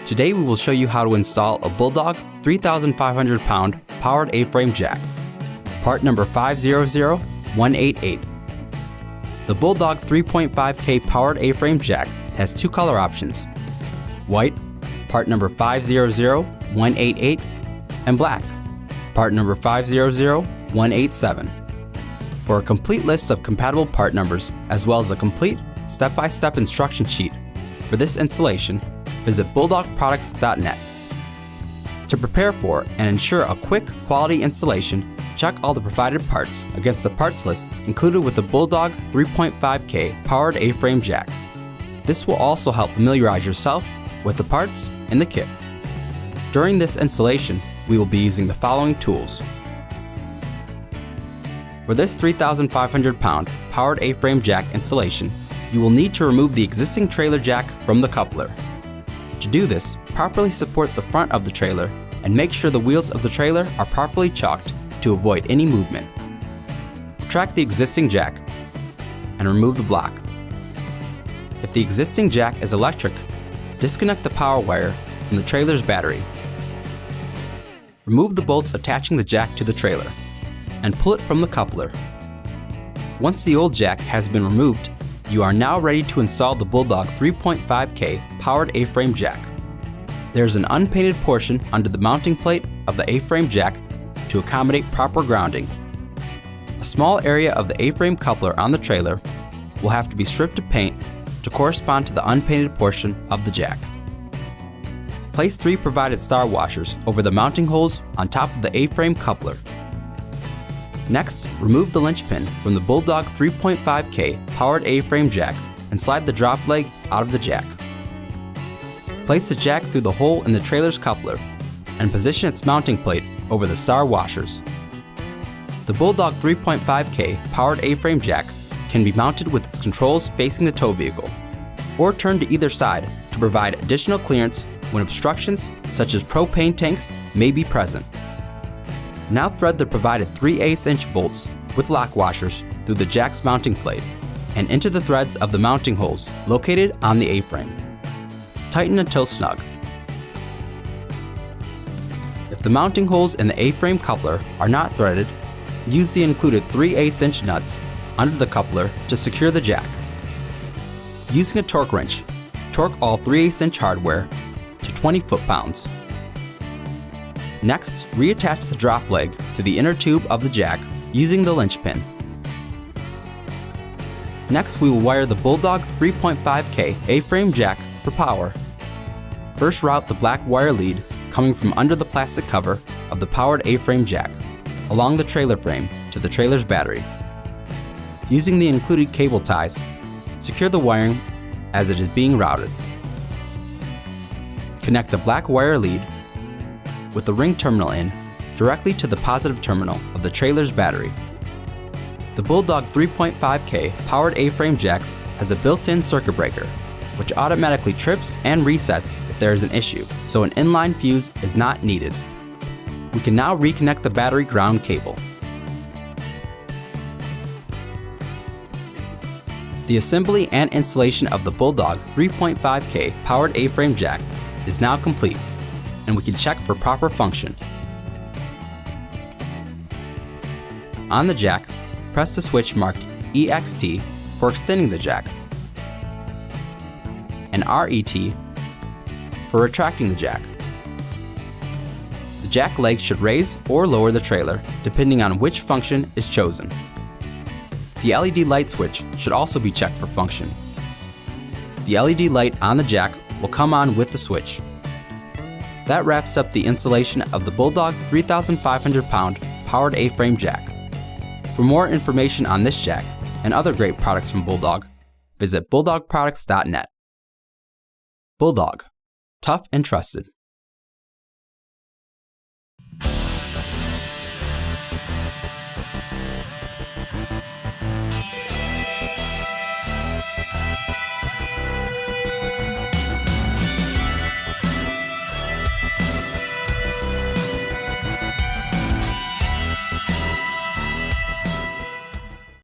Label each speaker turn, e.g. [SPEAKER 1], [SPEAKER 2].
[SPEAKER 1] Today we will show you how to install a Bulldog 3,500 pound powered A-frame jack. Part number 500188. The Bulldog 3.5K powered A-frame jack has two color options: white, part number 500188, and black, part number 500187. For a complete list of compatible part numbers, as well as a complete step-by-step instruction sheet for this installation, visit bulldogproducts.net. To prepare for and ensure a quick, quality installation, check all the provided parts against the parts list included with the Bulldog 3.5K powered A-frame jack. This will also help familiarize yourself with the parts in the kit. During this installation, we will be using the following tools. For this 3,500 pound powered A-frame jack installation, you will need to remove the existing trailer jack from the coupler. To do this, properly support the front of the trailer and make sure the wheels of the trailer are properly chalked to avoid any movement. Retract the existing jack and remove the block. If the existing jack is electric, disconnect the power wire from the trailer's battery. Remove the bolts attaching the jack to the trailer and pull it from the coupler. Once the old jack has been removed, you are now ready to install the Bulldog 3.5K powered A-frame jack. There is an unpainted portion under the mounting plate of the A-frame jack to accommodate proper grounding. A small area of the A-frame coupler on the trailer will have to be stripped of paint to correspond to the unpainted portion of the jack. Place 3 provided star washers over the mounting holes on top of the A-frame coupler. Next, remove the linchpin from the Bulldog 3.5K powered A-frame jack and slide the drop leg out of the jack. Place the jack through the hole in the trailer's coupler and position its mounting plate over the star washers. The Bulldog 3.5K powered A-frame jack can be mounted with its controls facing the tow vehicle, or turned to either side to provide additional clearance when obstructions such as propane tanks may be present. Now thread the provided 3/8" bolts with lock washers through the jack's mounting plate and into the threads of the mounting holes located on the A-frame. Tighten until snug. If the mounting holes in the A-frame coupler are not threaded, use the included 3/8" nuts under the coupler to secure the jack. Using a torque wrench, torque all 3/8" hardware to 20 foot-pounds. Next, reattach the drop leg to the inner tube of the jack using the linchpin. Next, we will wire the Bulldog 3.5K A-frame jack for power. First, route the black wire lead coming from under the plastic cover of the powered A-frame jack along the trailer frame to the trailer's battery. Using the included cable ties, secure the wiring as it is being routed. Connect the black wire lead with the ring terminal in directly to the positive terminal of the trailer's battery. The Bulldog 3.5K powered A-frame jack has a built-in circuit breaker, which automatically trips and resets if there is an issue, so an inline fuse is not needed. We can now reconnect the battery ground cable. The assembly and installation of the Bulldog 3.5K powered A-frame jack is now complete, and we can check for proper function. On the jack, press the switch marked EXT for extending the jack, and RET for retracting the jack. The jack leg should raise or lower the trailer depending on which function is chosen. The LED light switch should also be checked for function. The LED light on the jack will come on with the switch. That wraps up the installation of the Bulldog 3,500 pound powered A-frame jack. For more information on this jack and other great products from Bulldog, visit bulldogproducts.net. Bulldog, tough and trusted.